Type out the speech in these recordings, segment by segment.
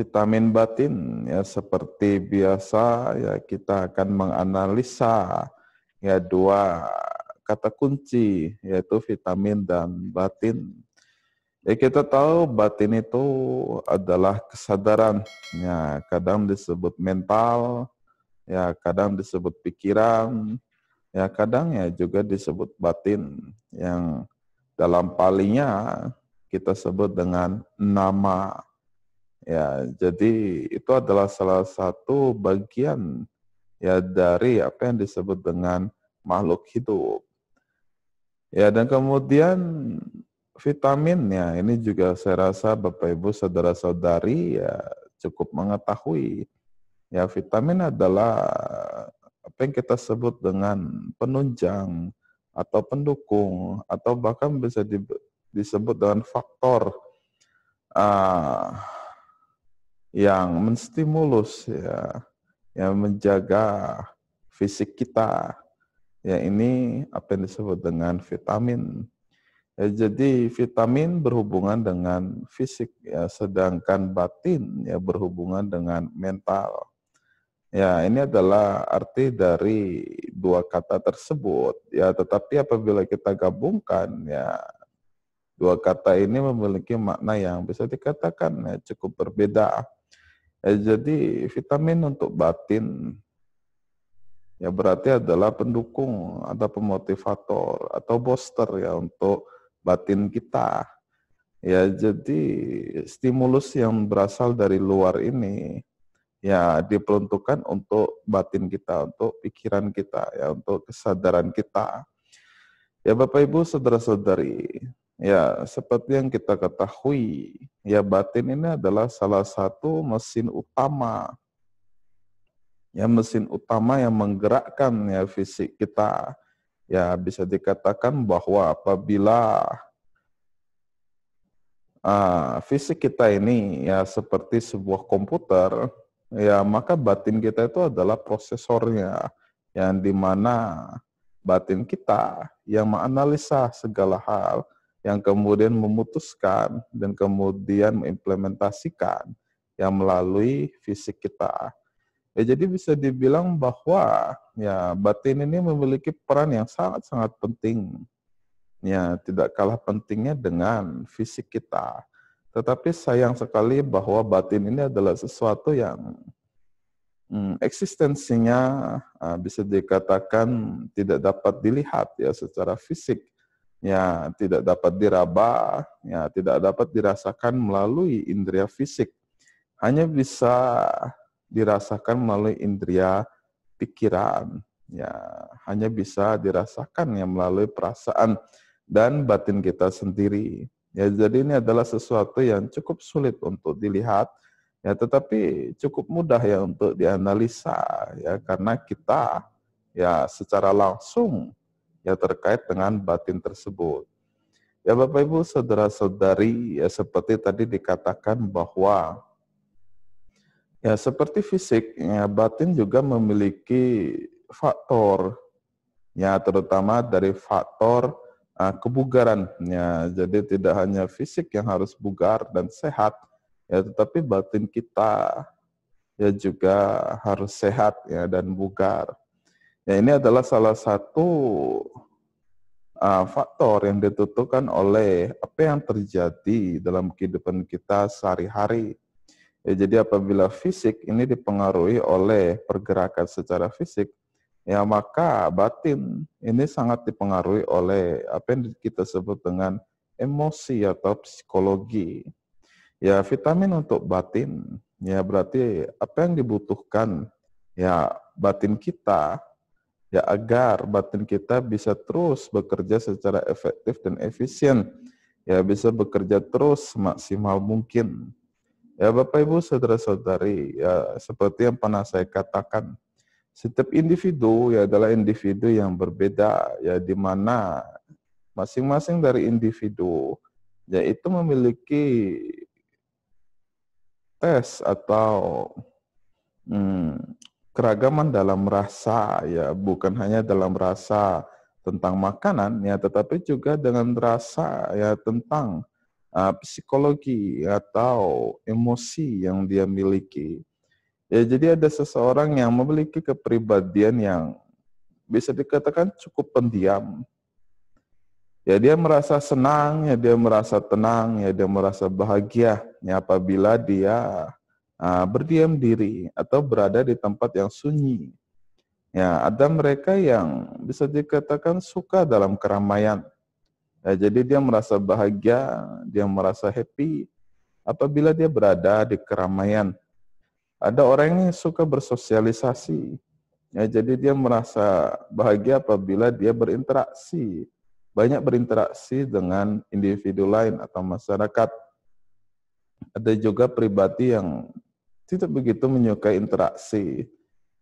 vitamin batin ya seperti biasa ya kita akan menganalisa ya dua kata kunci yaitu vitamin dan batin. Ya kita tahu batin itu adalah kesadaran, ya kadang disebut mental, ya kadang disebut pikiran, ya kadang ya juga disebut batin yang dalam palinya kita sebut dengan nama. Ya, jadi itu adalah salah satu bagian ya dari apa yang disebut dengan makhluk hidup. Ya, dan kemudian vitamin ya ini juga saya rasa Bapak Ibu saudara-saudari ya cukup mengetahui. Ya, vitamin adalah apa yang kita sebut dengan penunjang atau pendukung atau bahkan bisa disebut dengan faktor uh, yang menstimulus ya, yang menjaga fisik kita. Ya ini apa yang disebut dengan vitamin. Ya, jadi vitamin berhubungan dengan fisik ya, sedangkan batin ya berhubungan dengan mental. Ya, ini adalah arti dari dua kata tersebut. Ya, tetapi apabila kita gabungkan ya dua kata ini memiliki makna yang bisa dikatakan ya, cukup berbeda. Jadi vitamin untuk batin ya berarti adalah pendukung atau pemotivator atau booster ya untuk batin kita. Ya jadi stimulus yang berasal dari luar ini ya diperuntukkan untuk batin kita, untuk pikiran kita ya, untuk kesadaran kita. Ya Bapak Ibu saudara-saudari, ya seperti yang kita ketahui, ya batin ini adalah salah satu mesin utama. Ya mesin utama yang menggerakkan ya fisik kita. Ya bisa dikatakan bahwa apabila fisik kita ini ya seperti sebuah komputer, ya maka batin kita itu adalah prosesornya, yang dimana batin kita yang menganalisa segala hal, yang kemudian memutuskan dan kemudian mengimplementasikan yang melalui fisik kita. Ya, jadi bisa dibilang bahwa ya batin ini memiliki peran yang sangat-sangat penting. Ya, tidak kalah pentingnya dengan fisik kita. Tetapi sayang sekali bahwa batin ini adalah sesuatu yang eksistensinya bisa dikatakan tidak dapat dilihat ya secara fisik. Ya, tidak dapat diraba, ya tidak dapat dirasakan melalui indera fisik. Hanya bisa dirasakan melalui indera pikiran, ya hanya bisa dirasakan ya melalui perasaan dan batin kita sendiri. Ya jadi ini adalah sesuatu yang cukup sulit untuk dilihat, ya tetapi cukup mudah ya untuk dianalisa ya karena kita ya secara langsung ya terkait dengan batin tersebut. Ya Bapak Ibu saudara-saudari ya seperti tadi dikatakan bahwa ya, seperti fisik, ya, batin juga memiliki faktor, ya, terutama dari faktor kebugaran. Ya, jadi tidak hanya fisik yang harus bugar dan sehat, ya, tetapi batin kita ya juga harus sehat ya dan bugar. Ya, ini adalah salah satu faktor yang ditentukan oleh apa yang terjadi dalam kehidupan kita sehari-hari. Ya, jadi apabila fisik ini dipengaruhi oleh pergerakan secara fisik, ya maka batin ini sangat dipengaruhi oleh apa yang kita sebut dengan emosi atau psikologi. Ya, vitamin untuk batin, ya berarti apa yang dibutuhkan ya batin kita, ya agar batin kita bisa terus bekerja secara efektif dan efisien, ya bisa bekerja terus maksimal mungkin. Ya Bapak Ibu saudara-saudari, ya seperti yang pernah saya katakan, setiap individu ya adalah individu yang berbeda, ya di mana masing-masing dari individu ya itu memiliki tes atau keragaman dalam rasa, ya bukan hanya dalam rasa tentang makanan ya, tetapi juga dengan rasa ya tentang psikologi atau emosi yang dia miliki. Ya, jadi ada seseorang yang memiliki kepribadian yang bisa dikatakan cukup pendiam. Ya, dia merasa senang, ya dia merasa tenang, ya dia merasa bahagia ya apabila dia berdiam diri atau berada di tempat yang sunyi. Ya, ada mereka yang bisa dikatakan suka dalam keramaian. Ya, jadi dia merasa bahagia, dia merasa happy apabila dia berada di keramaian. Ada orang yang suka bersosialisasi. Ya, jadi dia merasa bahagia apabila dia berinteraksi, banyak berinteraksi dengan individu lain atau masyarakat. Ada juga pribadi yang tidak begitu menyukai interaksi.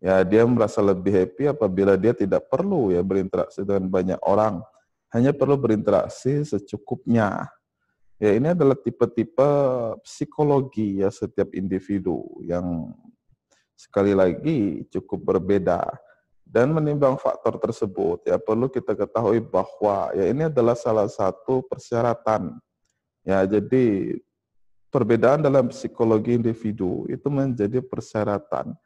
Ya, dia merasa lebih happy apabila dia tidak perlu ya berinteraksi dengan banyak orang, hanya perlu berinteraksi secukupnya. Ya, ini adalah tipe-tipe psikologi ya setiap individu yang sekali lagi cukup berbeda. Dan menimbang faktor tersebut, ya perlu kita ketahui bahwa ya ini adalah salah satu persyaratan. Ya, jadi perbedaan dalam psikologi individu itu menjadi persyaratan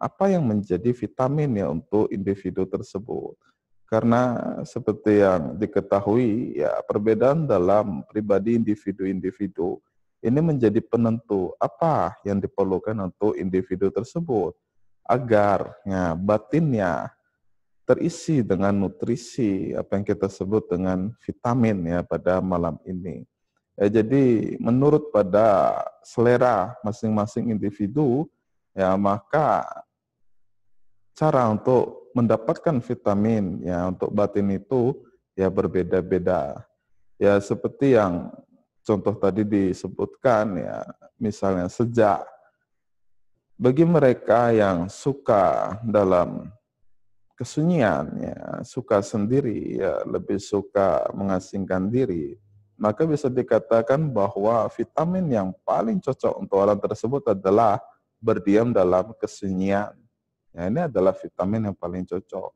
apa yang menjadi vitamin ya untuk individu tersebut. Karena seperti yang diketahui, ya perbedaan dalam pribadi individu-individu ini menjadi penentu apa yang diperlukan untuk individu tersebut agar ya batinnya terisi dengan nutrisi apa yang kita sebut dengan vitamin ya pada malam ini. Ya, jadi menurut pada selera masing-masing individu ya maka cara untuk mendapatkan vitamin ya untuk batin itu ya berbeda-beda. Ya seperti yang contoh tadi disebutkan ya, misalnya sejak bagi mereka yang suka dalam kesunyian ya, suka sendiri ya, lebih suka mengasingkan diri, maka bisa dikatakan bahwa vitamin yang paling cocok untuk orang tersebut adalah berdiam dalam kesunyian. Ya, ini adalah vitamin yang paling cocok.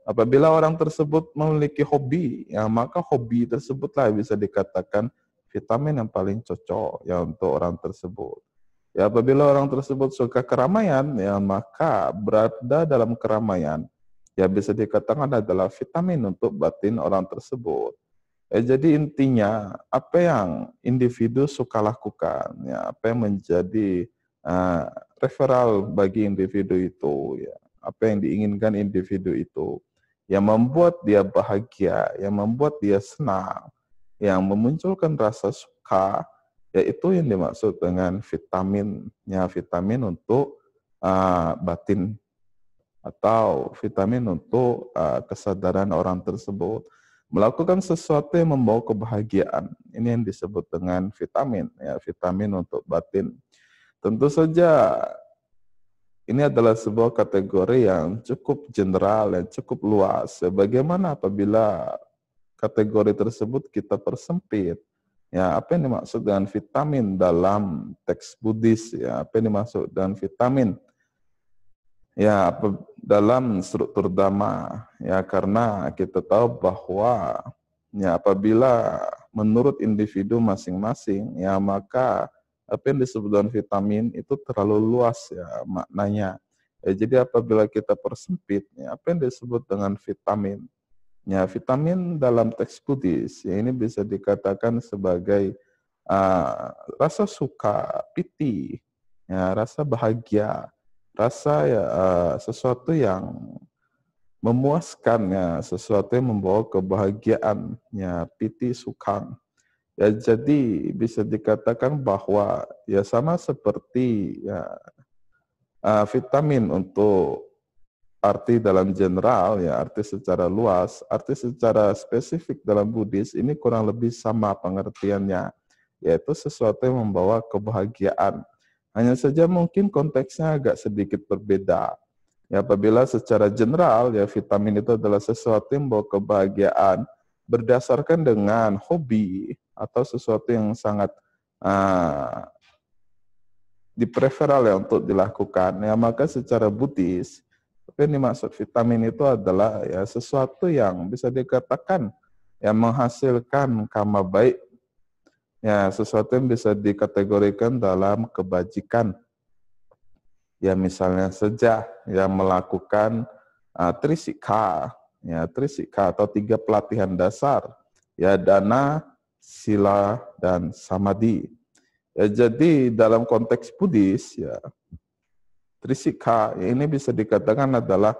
Apabila orang tersebut memiliki hobi, ya maka hobi tersebutlah bisa dikatakan vitamin yang paling cocok ya untuk orang tersebut. Ya, apabila orang tersebut suka keramaian, ya maka berada dalam keramaian ya bisa dikatakan adalah vitamin untuk batin orang tersebut. Jadi intinya apa yang individu suka lakukan, ya apa yang menjadi referral bagi individu itu, ya apa yang diinginkan individu itu, yang membuat dia bahagia, yang membuat dia senang, yang memunculkan rasa suka, yaitu yang dimaksud dengan vitamin, ya vitamin untuk batin atau vitamin untuk kesadaran orang tersebut melakukan sesuatu yang membawa kebahagiaan. Ini yang disebut dengan vitamin, ya vitamin untuk batin. Tentu saja ini adalah sebuah kategori yang cukup general, yang cukup luas. Ya, bagaimana apabila kategori tersebut kita persempit? Ya, apa yang dimaksud dengan vitamin dalam teks Buddhis? Ya, apa yang dimaksud dengan vitamin? Ya, dalam struktur Dhamma, ya karena kita tahu bahwa ya apabila menurut individu masing-masing, ya maka apa yang disebut dengan vitamin itu terlalu luas ya maknanya. Ya, jadi apabila kita persempit, ya, apa yang disebut dengan vitamin? Ya, vitamin dalam teks Buddhis, ya ini bisa dikatakan sebagai rasa suka, piti, ya, rasa bahagia, rasa ya sesuatu yang memuaskan ya, sesuatu yang membawa kebahagiaan ya, piti sukang. Ya, jadi bisa dikatakan bahwa ya sama seperti ya vitamin untuk arti dalam general ya, arti secara luas, arti secara spesifik dalam Buddhis ini kurang lebih sama pengertiannya, yaitu sesuatu yang membawa kebahagiaan. Hanya saja mungkin konteksnya agak sedikit berbeda. Ya, apabila secara general ya vitamin itu adalah sesuatu yang membawa kebahagiaan berdasarkan dengan hobi atau sesuatu yang sangat dipreferal ya untuk dilakukan. Ya, maka secara Buddhis, apa yang dimaksud vitamin itu adalah ya sesuatu yang bisa dikatakan yang menghasilkan karma baik Ya, sesuatu yang bisa dikategorikan dalam kebajikan. Ya, misalnya saja yang melakukan trisika, ya trisika atau 3 pelatihan dasar, ya dana, sila, dan samadhi. Ya, jadi dalam konteks Buddhis, ya trisika ini bisa dikatakan adalah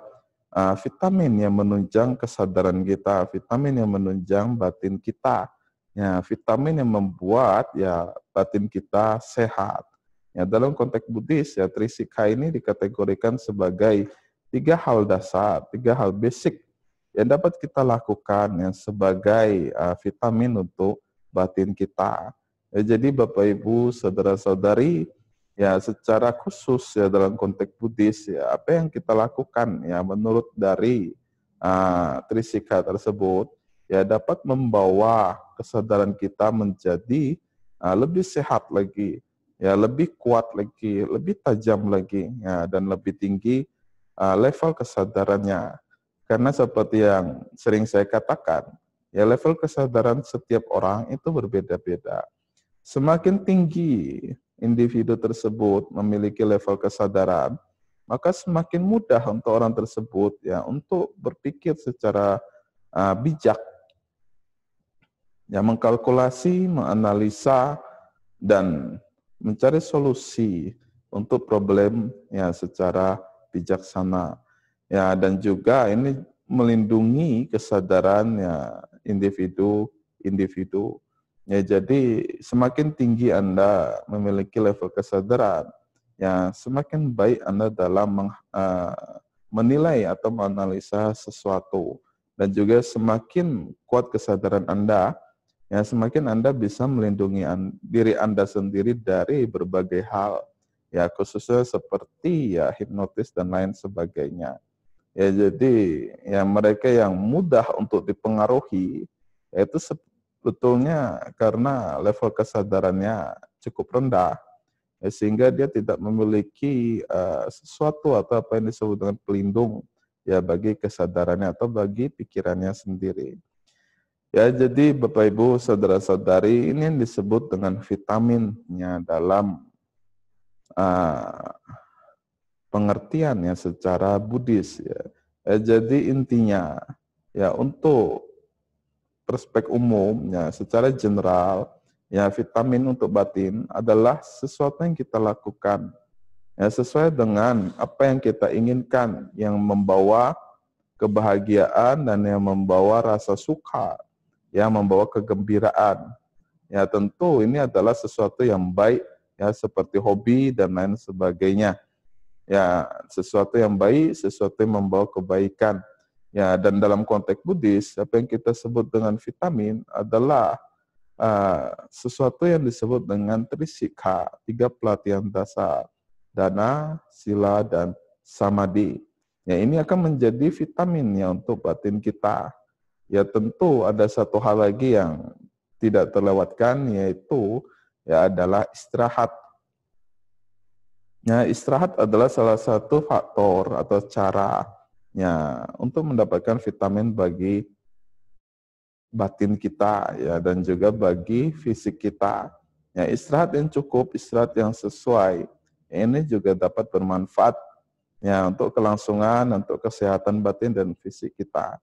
vitamin yang menunjang kesadaran kita, vitamin yang menunjang batin kita, ya vitamin yang membuat ya batin kita sehat. Ya dalam konteks Buddhis ya trisika ini dikategorikan sebagai 3 hal dasar, 3 hal basic yang dapat kita lakukan ya sebagai vitamin untuk batin kita. Ya, jadi Bapak Ibu, saudara-saudari, ya secara khusus ya dalam konteks Buddhis ya apa yang kita lakukan ya menurut dari trisika tersebut ya dapat membawa kesadaran kita menjadi lebih sehat lagi, ya lebih kuat lagi, lebih tajam lagi ya dan lebih tinggi level kesadarannya. Karena seperti yang sering saya katakan, ya level kesadaran setiap orang itu berbeda-beda. Semakin tinggi individu tersebut memiliki level kesadaran, maka semakin mudah untuk orang tersebut ya untuk berpikir secara bijak, ya mengkalkulasi, menganalisa dan mencari solusi untuk problem ya secara bijaksana. Ya dan juga ini melindungi kesadaran ya individu. Ya, jadi semakin tinggi Anda memiliki level kesadaran, ya semakin baik Anda dalam menilai atau menganalisa sesuatu. Dan juga semakin kuat kesadaran Anda, ya semakin Anda bisa melindungi diri Anda sendiri dari berbagai hal, ya khususnya seperti ya hipnotis dan lain sebagainya. Ya jadi ya mereka yang mudah untuk dipengaruhi, yaitu sebetulnya karena level kesadarannya cukup rendah, ya, sehingga dia tidak memiliki sesuatu atau apa yang disebut dengan pelindung ya bagi kesadarannya atau bagi pikirannya sendiri. Ya jadi Bapak Ibu saudara-saudari, ini yang disebut dengan vitaminnya dalam pengertian ya secara Buddhis ya. Jadi intinya ya untuk perspektif umum ya secara general ya vitamin untuk batin adalah sesuatu yang kita lakukan ya sesuai dengan apa yang kita inginkan, yang membawa kebahagiaan dan yang membawa rasa suka, yang membawa kegembiraan. Ya tentu ini adalah sesuatu yang baik ya seperti hobi dan lain sebagainya. Ya, sesuatu yang baik, sesuatu yang membawa kebaikan. Ya, dan dalam konteks Buddhis, apa yang kita sebut dengan vitamin adalah sesuatu yang disebut dengan trisika, 3 pelatihan dasar, dana, sila, dan samadhi. Ya, ini akan menjadi vitamin ya untuk batin kita. Ya, tentu ada satu hal lagi yang tidak terlewatkan, yaitu ya adalah istirahat. Ya, istirahat adalah salah satu faktor atau caranya untuk mendapatkan vitamin bagi batin kita ya dan juga bagi fisik kita. Ya, istirahat yang cukup, istirahat yang sesuai, ini juga dapat bermanfaat ya untuk kelangsungan, untuk kesehatan batin dan fisik kita.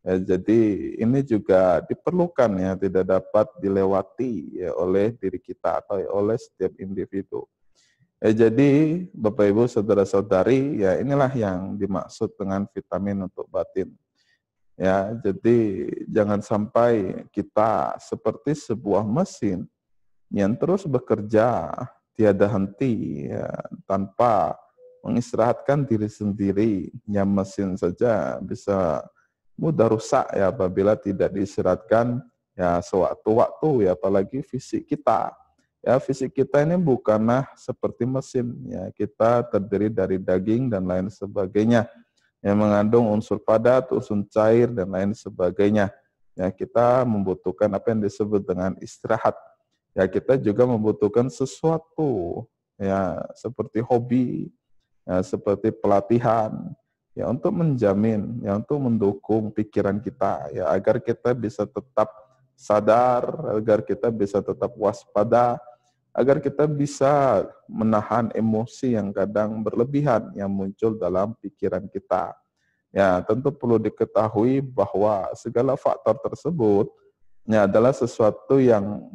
Ya, jadi ini juga diperlukan ya, tidak dapat dilewati ya oleh diri kita atau oleh setiap individu. Jadi Bapak Ibu saudara-saudari ya inilah yang dimaksud dengan vitamin untuk batin. Ya, jadi jangan sampai kita seperti sebuah mesin yang terus bekerja tiada henti ya, tanpa mengistirahatkan diri sendiri. Ya mesin saja bisa mudah rusak ya apabila tidak diistirahatkan ya sewaktu-waktu ya apalagi fisik kita. Ya, fisik kita ini bukanlah seperti mesin. Ya, kita terdiri dari daging dan lain sebagainya yang mengandung unsur padat, unsur cair dan lain sebagainya. Ya, kita membutuhkan apa yang disebut dengan istirahat. Ya, kita juga membutuhkan sesuatu ya seperti hobi, ya seperti pelatihan ya untuk menjamin, ya untuk mendukung pikiran kita ya agar kita bisa tetap sadar, agar kita bisa tetap waspada, agar kita bisa menahan emosi yang kadang berlebihan yang muncul dalam pikiran kita. Ya, tentu perlu diketahui bahwa segala faktor tersebut ya adalah sesuatu yang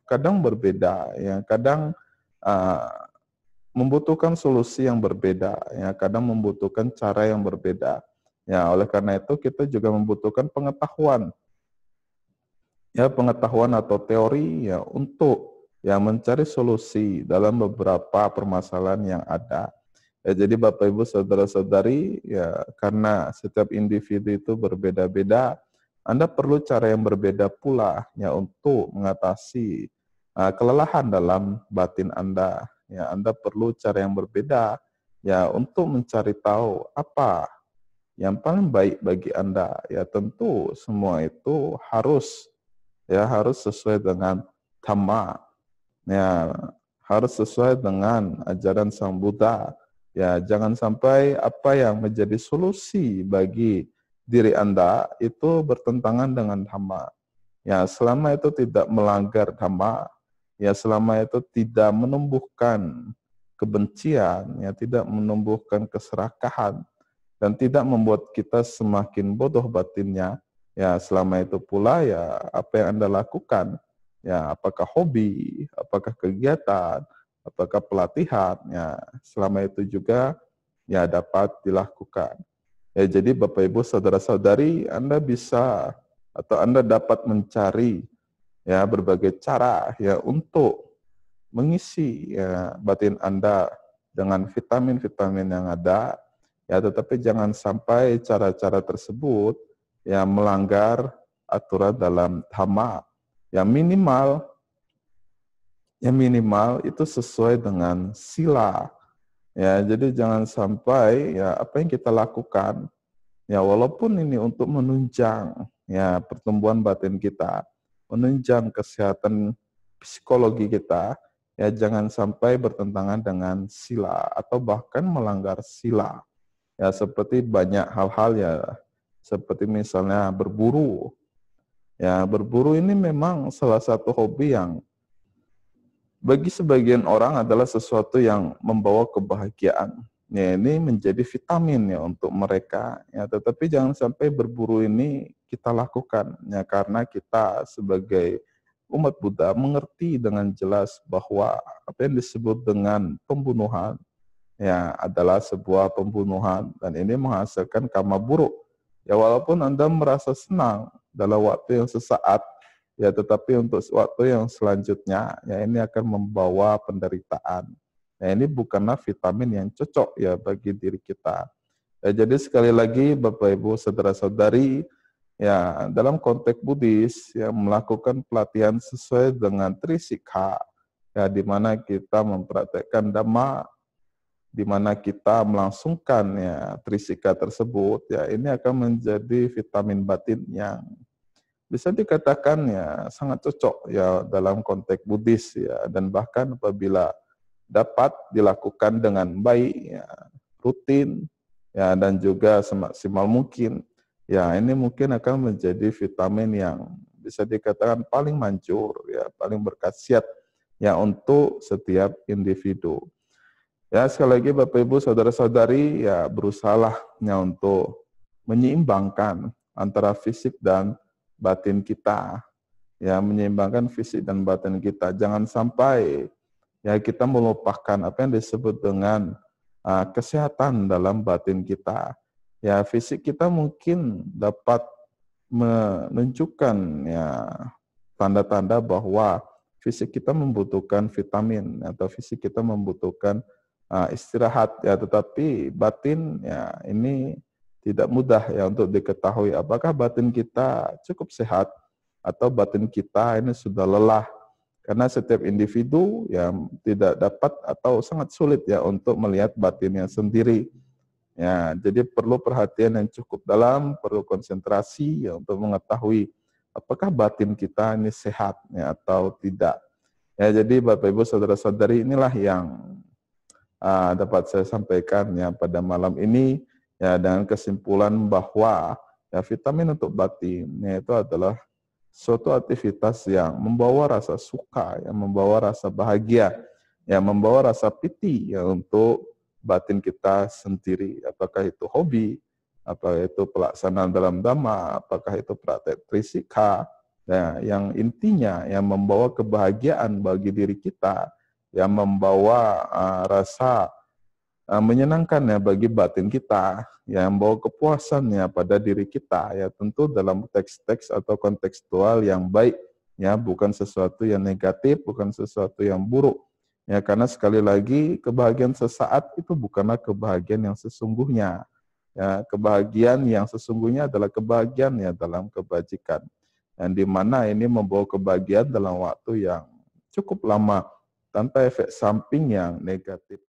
kadang berbeda, yang kadang uh, membutuhkan solusi yang berbeda, ya kadang membutuhkan cara yang berbeda. Ya, oleh karena itu kita juga membutuhkan pengetahuan, ya pengetahuan atau teori ya untuk ya mencari solusi dalam beberapa permasalahan yang ada. Ya, jadi Bapak Ibu saudara-saudari ya karena setiap individu itu berbeda-beda, Anda perlu cara yang berbeda pula ya untuk mengatasi kelelahan dalam batin Anda. Ya, Anda perlu cara yang berbeda ya untuk mencari tahu apa yang paling baik bagi Anda. Ya tentu semua itu harus sesuai dengan dhamma. Ya, harus sesuai dengan ajaran Sang Buddha. Ya, jangan sampai apa yang menjadi solusi bagi diri Anda itu bertentangan dengan dhamma. Ya, selama itu tidak melanggar dhamma, ya selama itu tidak menumbuhkan kebencian, ya tidak menumbuhkan keserakahan, dan tidak membuat kita semakin bodoh batinnya, ya selama itu pula ya apa yang Anda lakukan, ya apakah hobi, apakah kegiatan, apakah pelatihan, ya selama itu juga ya dapat dilakukan. Ya jadi Bapak Ibu saudara-saudari, Anda bisa atau Anda dapat mencari ya berbagai cara ya untuk mengisi ya batin Anda dengan vitamin-vitamin yang ada, ya tetapi jangan sampai cara-cara tersebut ya melanggar aturan dalam dhamma. Yang minimal itu sesuai dengan sila. Ya, jadi jangan sampai ya apa yang kita lakukan ya walaupun ini untuk menunjang ya pertumbuhan batin kita, menunjang kesehatan psikologi kita, ya jangan sampai bertentangan dengan sila atau bahkan melanggar sila. Ya seperti banyak hal-hal ya, seperti misalnya berburu. Ya berburu ini memang salah satu hobi yang bagi sebagian orang adalah sesuatu yang membawa kebahagiaan. Ya, ini menjadi vitamin ya untuk mereka. Ya, tetapi jangan sampai berburu ini kita lakukan ya karena kita sebagai umat Buddha mengerti dengan jelas bahwa apa yang disebut dengan pembunuhan ya adalah sebuah pembunuhan dan ini menghasilkan karma buruk. Ya walaupun Anda merasa senang dalam waktu yang sesaat, ya tetapi untuk waktu yang selanjutnya ya ini akan membawa penderitaan. Ya ini bukanlah vitamin yang cocok ya bagi diri kita. Ya, jadi sekali lagi Bapak Ibu saudara-saudari ya dalam konteks Buddhis ya melakukan pelatihan sesuai dengan Trisikha ya di mana kita mempraktekkan Dhamma, di mana kita melangsungkan ya Trisika tersebut, ya ini akan menjadi vitamin batin yang bisa dikatakan ya sangat cocok ya dalam konteks Buddhis ya, dan bahkan apabila dapat dilakukan dengan baik ya, rutin ya dan juga semaksimal mungkin, ya ini mungkin akan menjadi vitamin yang bisa dikatakan paling manjur ya, paling berkhasiat ya untuk setiap individu. Ya, sekali lagi Bapak Ibu saudara-saudari ya berusahalah ya untuk menyeimbangkan antara fisik dan batin kita. Ya, menyeimbangkan fisik dan batin kita. Jangan sampai ya kita melupakan apa yang disebut dengan kesehatan dalam batin kita. Ya, fisik kita mungkin dapat menunjukkan ya tanda-tanda bahwa fisik kita membutuhkan vitamin atau fisik kita membutuhkan istirahat ya, tetapi batin ya ini tidak mudah ya untuk diketahui apakah batin kita cukup sehat atau batin kita ini sudah lelah, karena setiap individu yang tidak dapat atau sangat sulit ya untuk melihat batinnya sendiri. Ya, jadi perlu perhatian yang cukup dalam, perlu konsentrasi ya untuk mengetahui apakah batin kita ini sehat ya atau tidak. Ya, jadi Bapak Ibu saudara-saudari, inilah yang dapat saya sampaikan ya pada malam ini ya, dengan kesimpulan bahwa ya vitamin untuk batin ya itu adalah suatu aktivitas yang membawa rasa suka, yang membawa rasa bahagia, yang membawa rasa piti ya untuk batin kita sendiri. Apakah itu hobi, apakah itu pelaksanaan dalam dhamma, apakah itu praktek trisika, ya, yang intinya yang membawa kebahagiaan bagi diri kita, yang membawa rasa menyenangkan ya bagi batin kita, yang membawa kepuasannya pada diri kita, ya tentu dalam teks-teks atau kontekstual yang baik, ya bukan sesuatu yang negatif, bukan sesuatu yang buruk. Ya karena sekali lagi kebahagiaan sesaat itu bukanlah kebahagiaan yang sesungguhnya. Ya, kebahagiaan yang sesungguhnya adalah kebahagiaan ya dalam kebajikan. Yang dimana ini membawa kebahagiaan dalam waktu yang cukup lama tanpa efek samping yang negatif.